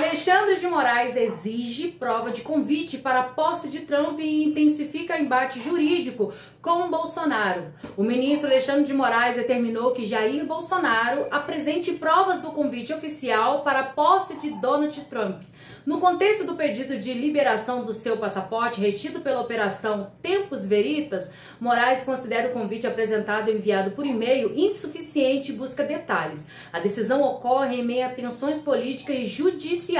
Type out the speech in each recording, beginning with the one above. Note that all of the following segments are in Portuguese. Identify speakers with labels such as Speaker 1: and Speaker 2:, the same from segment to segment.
Speaker 1: Alexandre de Moraes exige prova de convite para a posse de Trump e intensifica embate jurídico com Bolsonaro. O ministro Alexandre de Moraes determinou que Jair Bolsonaro apresente provas do convite oficial para a posse de Donald Trump. No contexto do pedido de liberação do seu passaporte retido pela Operação Tempus Veritas, Moraes considera o convite apresentado e enviado por e-mail insuficiente e busca detalhes. A decisão ocorre em meio a tensões políticas e judiciais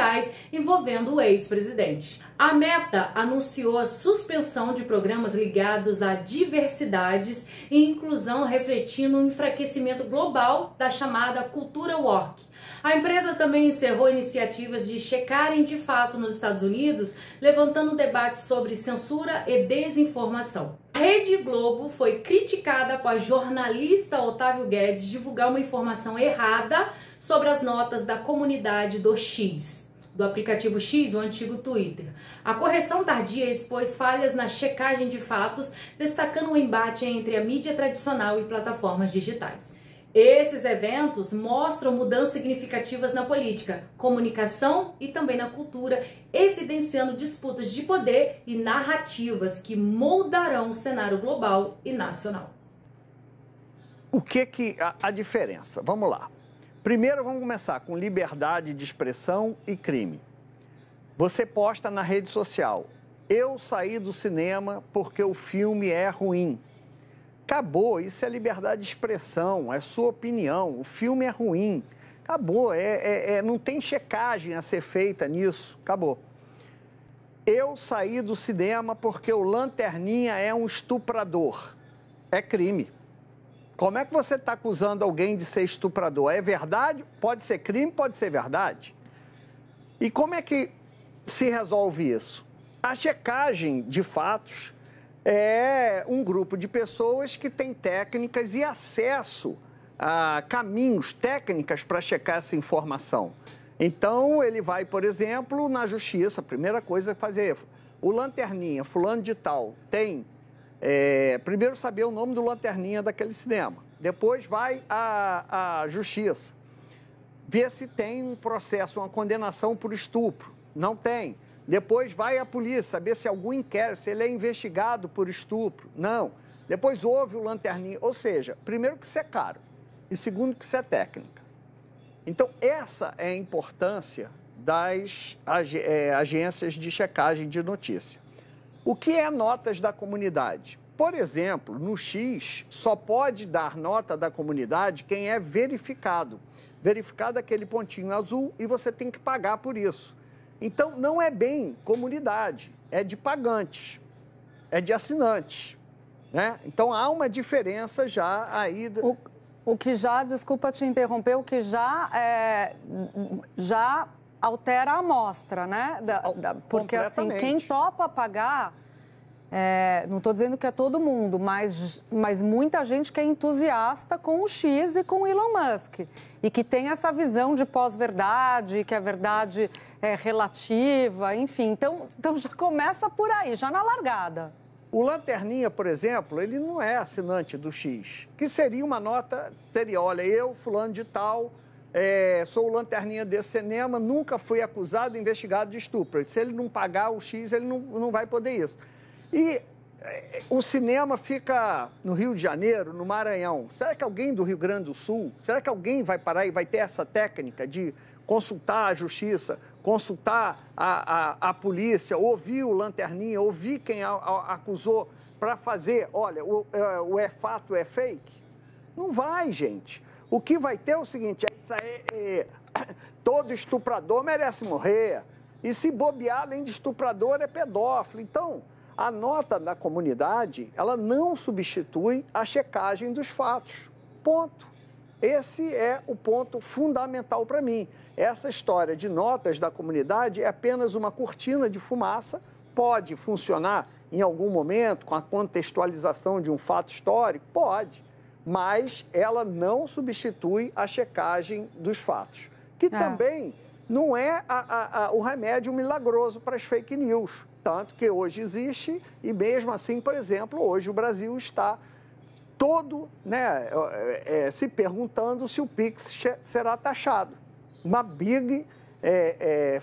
Speaker 1: envolvendo o ex-presidente. A Meta anunciou a suspensão de programas ligados a diversidades e inclusão, refletindo o enfraquecimento global da chamada cultura woke. A empresa também encerrou iniciativas de checarem de fato nos Estados Unidos, levantando debates sobre censura e desinformação. A Rede Globo foi criticada após jornalista Otávio Guedes divulgar uma informação errada sobre as notas da comunidade do X, do aplicativo X, o antigo Twitter. A correção tardia expôs falhas na checagem de fatos, destacando o embate entre a mídia tradicional e plataformas digitais. Esses eventos mostram mudanças significativas na política, comunicação e também na cultura, evidenciando disputas de poder e narrativas que moldarão o cenário global e nacional.
Speaker 2: O que a diferença? Vamos lá. Primeiro vamos começar com liberdade de expressão e crime. Você posta na rede social: eu saí do cinema porque o filme é ruim. Acabou, isso é liberdade de expressão, é sua opinião, o filme é ruim. Acabou, não tem checagem a ser feita nisso, acabou. Eu saí do cinema porque o Lanterninha é um estuprador. É crime. Como é que você está acusando alguém de ser estuprador? É verdade? Pode ser crime, pode ser verdade. E como é que se resolve isso? A checagem de fatos é um grupo de pessoas que tem técnicas e acesso a caminhos, técnicas para checar essa informação. Então, ele vai, por exemplo, na justiça, a primeira coisa é fazer, o Lanterninha, fulano de tal, tem, primeiro saber o nome do Lanterninha daquele cinema, depois vai à justiça, ver se tem um processo, uma condenação por estupro, não tem. Depois vai à polícia, saber se algum inquérito, se ele é investigado por estupro. Não. Depois houve o Lanterninha. Ou seja, primeiro que isso é caro e segundo que isso é técnica. Então, essa é a importância das agências de checagem de notícia. O que é notas da comunidade? Por exemplo, no X, só pode dar nota da comunidade quem é verificado. Verificado é aquele pontinho azul e você tem que pagar por isso. Então, não é bem comunidade, é de pagantes, é de assinantes, né? Então, há uma diferença já aí...
Speaker 3: O que já, desculpa te interromper, o que já altera a amostra, né? Porque, assim, quem topa pagar... não estou dizendo que é todo mundo, mas muita gente que é entusiasta com o X e com o Elon Musk. E que tem essa visão de pós-verdade, que a verdade é relativa, enfim. Então já começa por aí, já na largada.
Speaker 2: O Lanterninha, por exemplo, ele não é assinante do X, que seria uma nota, teria, olha, eu, fulano de tal, sou o Lanterninha desse cinema, nunca fui acusado, investigado de estupro. Se ele não pagar o X, ele não vai poder isso. E o cinema fica no Rio de Janeiro, no Maranhão. Será que alguém do Rio Grande do Sul, será que alguém vai parar e vai ter essa técnica de consultar a justiça, consultar a polícia, ouvir o Lanterninha, ouvir quem acusou para fazer, olha, o é fato, é fake? Não vai, gente. O que vai ter é o seguinte, todo estuprador merece morrer. E se bobear, além de estuprador, é pedófilo. Então... a nota da comunidade, ela não substitui a checagem dos fatos. Ponto. Esse é o ponto fundamental para mim. Essa história de notas da comunidade é apenas uma cortina de fumaça, pode funcionar em algum momento com a contextualização de um fato histórico, pode, mas ela não substitui a checagem dos fatos, que também não é o remédio milagroso para as fake news. Tanto que hoje existe, e mesmo assim, por exemplo, hoje o Brasil está todo, né, se perguntando se o Pix será taxado. Uma big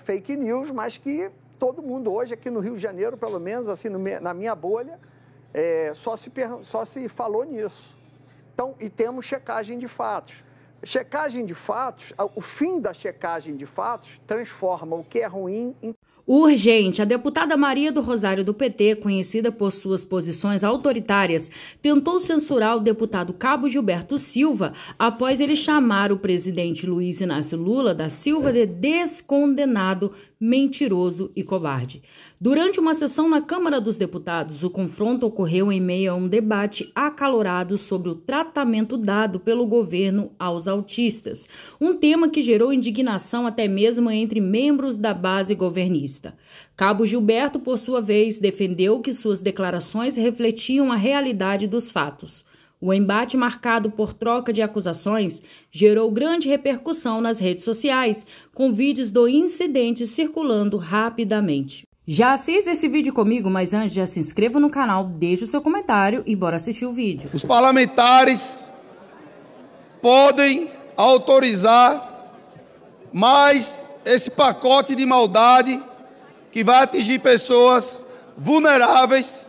Speaker 2: fake news, mas que todo mundo hoje, aqui no Rio de Janeiro, pelo menos assim, na minha bolha, só se falou nisso. Então, e temos checagem de fatos. Checagem de fatos, o fim da checagem de fatos transforma o que é ruim em...
Speaker 1: Urgente, a deputada Maria do Rosário do PT, conhecida por suas posições autoritárias, tentou censurar o deputado Cabo Gilberto Silva após ele chamar o presidente Luiz Inácio Lula da Silva de descondenado, mentiroso e covarde. Durante uma sessão na Câmara dos Deputados, o confronto ocorreu em meio a um debate acalorado sobre o tratamento dado pelo governo aos autistas, um tema que gerou indignação até mesmo entre membros da base governista. Cabo Gilberto, por sua vez, defendeu que suas declarações refletiam a realidade dos fatos. O embate, marcado por troca de acusações, gerou grande repercussão nas redes sociais, com vídeos do incidente circulando rapidamente. Já assista esse vídeo comigo, mas antes já se inscreva no canal, deixe o seu comentário e bora assistir o vídeo.
Speaker 4: Os parlamentares podem autorizar mais esse pacote de maldade que vai atingir pessoas vulneráveis,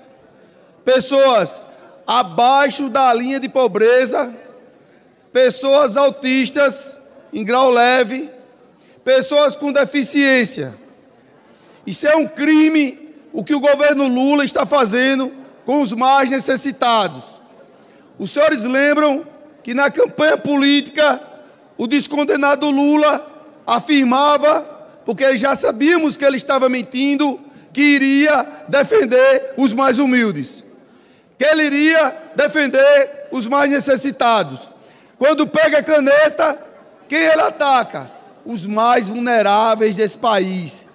Speaker 4: pessoas abaixo da linha de pobreza, pessoas autistas em grau leve, pessoas com deficiência. Isso é um crime, o que o governo Lula está fazendo com os mais necessitados. Os senhores lembram que na campanha política o descondenado Lula afirmava, porque já sabíamos que ele estava mentindo, que iria defender os mais humildes, que ele iria defender os mais necessitados. Quando pega a caneta, quem ele ataca? Os mais vulneráveis desse país.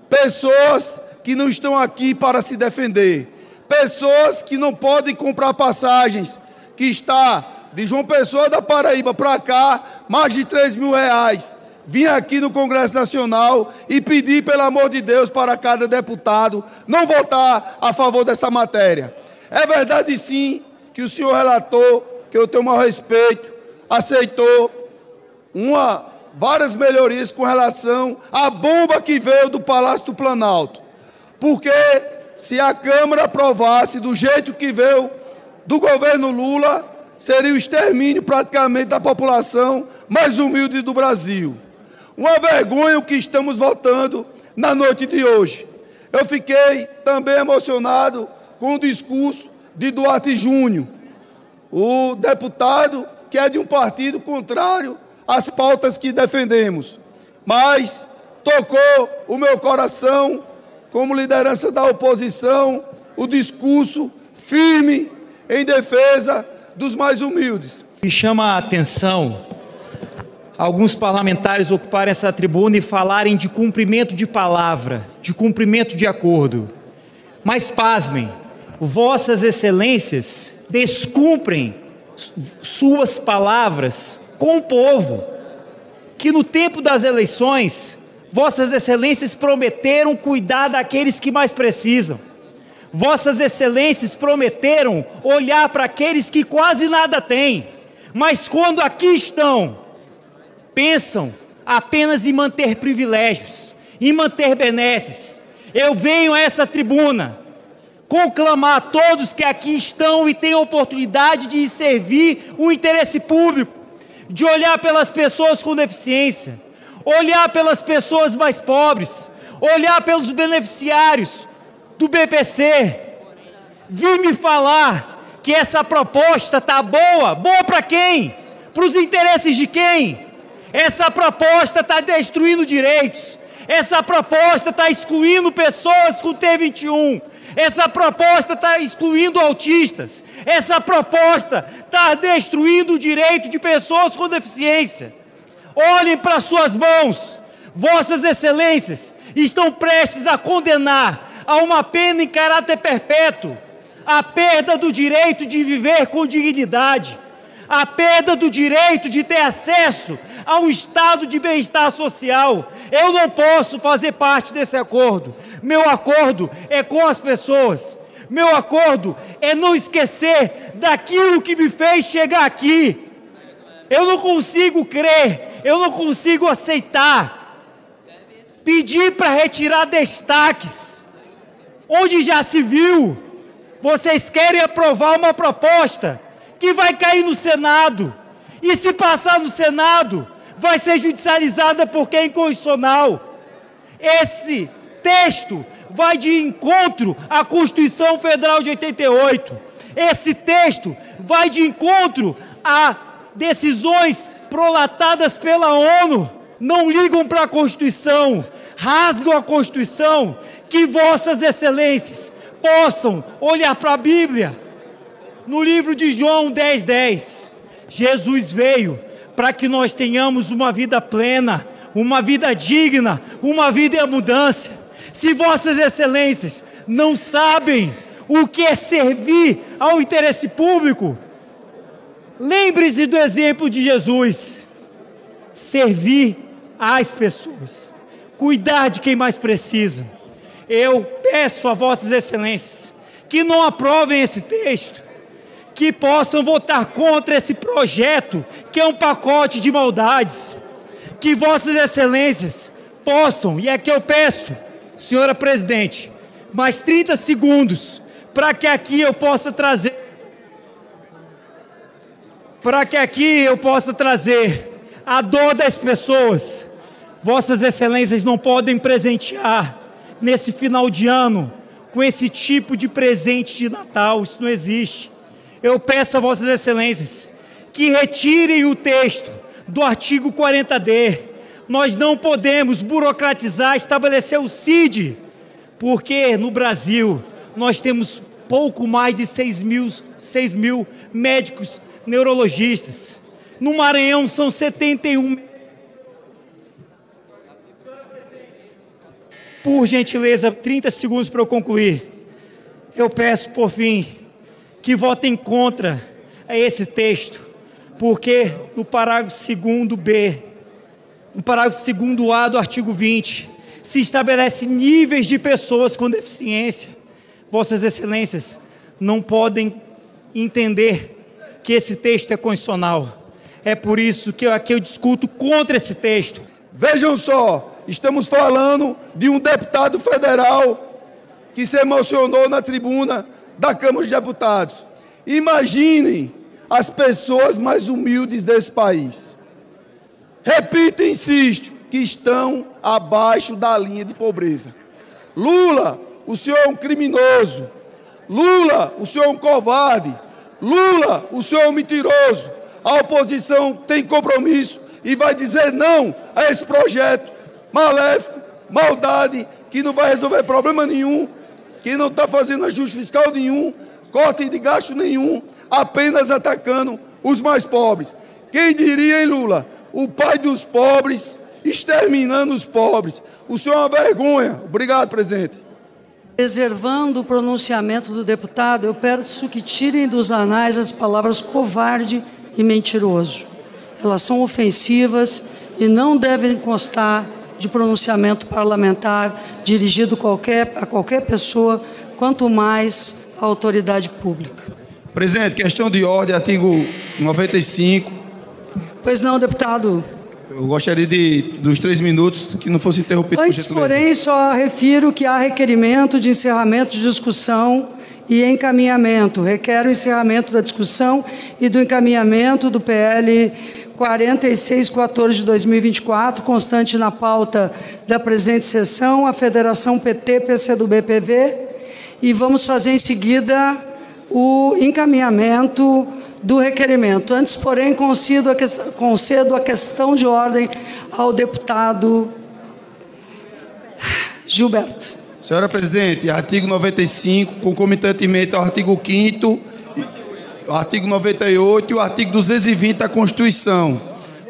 Speaker 4: Pessoas que não estão aqui para se defender. Pessoas que não podem comprar passagens, que está de João Pessoa da Paraíba para cá, mais de R$3.000. Vim aqui no Congresso Nacional e pedir, pelo amor de Deus, para cada deputado não votar a favor dessa matéria. É verdade, sim, que o senhor relator, que eu tenho o maior respeito, aceitou várias melhorias com relação à bomba que veio do Palácio do Planalto. Porque se a Câmara aprovasse do jeito que veio do governo Lula, seria o extermínio praticamente da população mais humilde do Brasil. Uma vergonha o que estamos votando na noite de hoje. Eu fiquei também emocionado com o discurso de Duarte Júnior, o deputado que é de um partido contrário às pautas que defendemos. Mas tocou o meu coração, como liderança da oposição, o discurso firme em defesa dos mais humildes.
Speaker 5: Me chama a atenção alguns parlamentares ocuparem essa tribuna e falarem de cumprimento de palavra, de cumprimento de acordo. Mas pasmem, vossas excelências descumprem suas palavras com o povo, que no tempo das eleições, vossas excelências prometeram cuidar daqueles que mais precisam. Vossas excelências prometeram olhar para aqueles que quase nada têm, mas quando aqui estão, pensam apenas em manter privilégios, em manter benesses. Eu venho a essa tribuna conclamar a todos que aqui estão e têm a oportunidade de servir o interesse público, de olhar pelas pessoas com deficiência, olhar pelas pessoas mais pobres, olhar pelos beneficiários do BPC. Vim me falar que essa proposta está boa. Boa para quem? Para os interesses de quem? Essa proposta está destruindo direitos. Essa proposta está excluindo pessoas com T21. Essa proposta está excluindo autistas. Essa proposta está destruindo o direito de pessoas com deficiência. Olhem para suas mãos. Vossas excelências estão prestes a condenar a uma pena em caráter perpétuo a perda do direito de viver com dignidade, a perda do direito de ter acesso a um estado de bem-estar social. Eu não posso fazer parte desse acordo. Meu acordo é com as pessoas. Meu acordo é não esquecer daquilo que me fez chegar aqui. Eu não consigo crer, eu não consigo aceitar pedir para retirar destaques, onde já se viu. Vocês querem aprovar uma proposta que vai cair no Senado, e se passar no Senado, vai ser judicializada porque é inconstitucional. Esse texto vai de encontro à Constituição Federal de 88. Esse texto vai de encontro a decisões prolatadas pela ONU. Não ligam para a Constituição, rasgam a Constituição. Que vossas excelências possam olhar para a Bíblia. No livro de João 10:10, Jesus veio para que nós tenhamos uma vida plena, uma vida digna, uma vida em abundância. Se vossas excelências não sabem o que é servir ao interesse público, lembre-se do exemplo de Jesus. Servir às pessoas, cuidar de quem mais precisa. Eu peço a vossas excelências que não aprovem esse texto, que possam votar contra esse projeto, que é um pacote de maldades. Que vossas excelências possam, e é que eu peço, senhora presidente, mais 30 segundos, para que aqui eu possa trazer, a dor das pessoas. Vossas excelências não podem presentear nesse final de ano com esse tipo de presente de Natal, isso não existe. Eu peço a vossas excelências que retirem o texto do artigo 40D. Nós não podemos burocratizar, estabelecer o CID, porque no Brasil nós temos pouco mais de 6 mil médicos neurologistas. No Maranhão são 71. Por gentileza, 30 segundos para eu concluir. Eu peço, por fim, que votem contra esse texto, porque no parágrafo 2º no parágrafo 2º do artigo 20, se estabelece níveis de pessoas com deficiência. Vossas excelências não podem entender que esse texto é constitucional. É por isso que aqui eu discuto contra esse texto.
Speaker 4: Vejam só, estamos falando de um deputado federal que se emocionou na tribuna da Câmara de Deputados. Imaginem as pessoas mais humildes desse país. Repito e insisto, que estão abaixo da linha de pobreza. Lula, o senhor é um criminoso. Lula, o senhor é um covarde. Lula, o senhor é um mentiroso. A oposição tem compromisso e vai dizer não a esse projeto maléfico, maldade, que não vai resolver problema nenhum, que não está fazendo ajuste fiscal nenhum, corte de gasto nenhum, apenas atacando os mais pobres. Quem diria, hein, Lula? O pai dos pobres, exterminando os pobres. O senhor é uma vergonha. Obrigado, presidente.
Speaker 6: Reservando o pronunciamento do deputado, eu peço que tirem dos anais as palavras covarde e mentiroso. Elas são ofensivas e não devem constar de pronunciamento parlamentar dirigido a qualquer pessoa, quanto mais à autoridade pública.
Speaker 4: Presidente, questão de ordem, artigo 95.
Speaker 6: Pois não, deputado.
Speaker 4: Eu gostaria dos 3 minutos que não fosse interrompido.
Speaker 6: Antes, porém, só refiro que há requerimento de encerramento de discussão e encaminhamento. Requer o encerramento da discussão e do encaminhamento do PL 4614 de 2024, constante na pauta da presente sessão, a Federação PT, PCdoB, PV, e vamos fazer em seguida o encaminhamento do requerimento. Antes, porém, concedo a questão de ordem ao deputado Gilberto.
Speaker 4: Senhora presidente, artigo 95, concomitantemente ao artigo 5º, o artigo 98 e o artigo 220 da Constituição.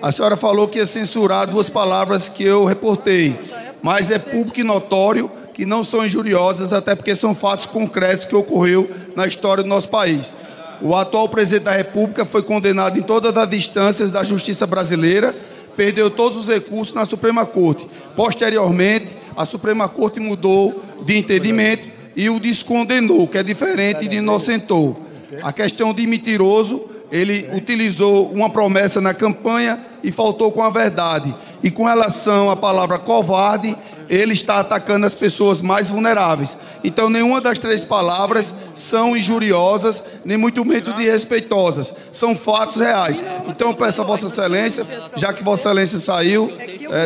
Speaker 4: A senhora falou que ia censurar 2 palavras que eu reportei, mas é público e notório que não são injuriosas, até porque são fatos concretos que ocorreu na história do nosso país. O atual presidente da República foi condenado em todas as instâncias da justiça brasileira, perdeu todos os recursos na Suprema Corte. Posteriormente, a Suprema Corte mudou de entendimento e o descondenou, que é diferente de inocentou. A questão de mentiroso, ele utilizou uma promessa na campanha e faltou com a verdade. E com relação à palavra covarde, ele está atacando as pessoas mais vulneráveis. Então, nenhuma das 3 palavras são injuriosas, nem muito menos desrespeitosas. São fatos reais. Então, eu peço a Vossa Excelência, já que Vossa Excelência saiu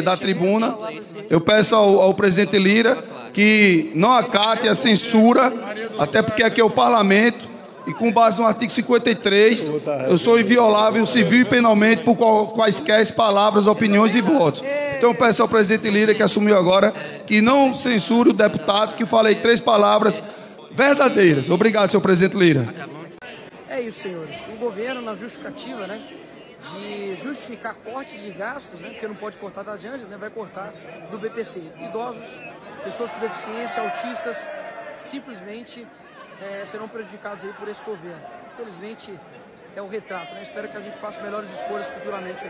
Speaker 4: da tribuna, eu peço ao presidente Lira que não acate a censura, até porque aqui é o parlamento, e com base no artigo 53, eu sou inviolável civil e penalmente por quaisquer palavras, opiniões e votos. Então eu peço ao presidente Lira, que assumiu agora, que não censure o deputado, que falei 3 palavras verdadeiras. Obrigado, senhor presidente Lira.
Speaker 7: É isso, senhores. O governo, na justificativa, né, de justificar cortes de gastos, né, porque não pode cortar das Janjas, né, vai cortar do BPC. Idosos, pessoas com deficiência, autistas, simplesmente serão prejudicados aí por esse governo. Infelizmente, é o retrato, né? Espero que a gente faça melhores escolhas futuramente.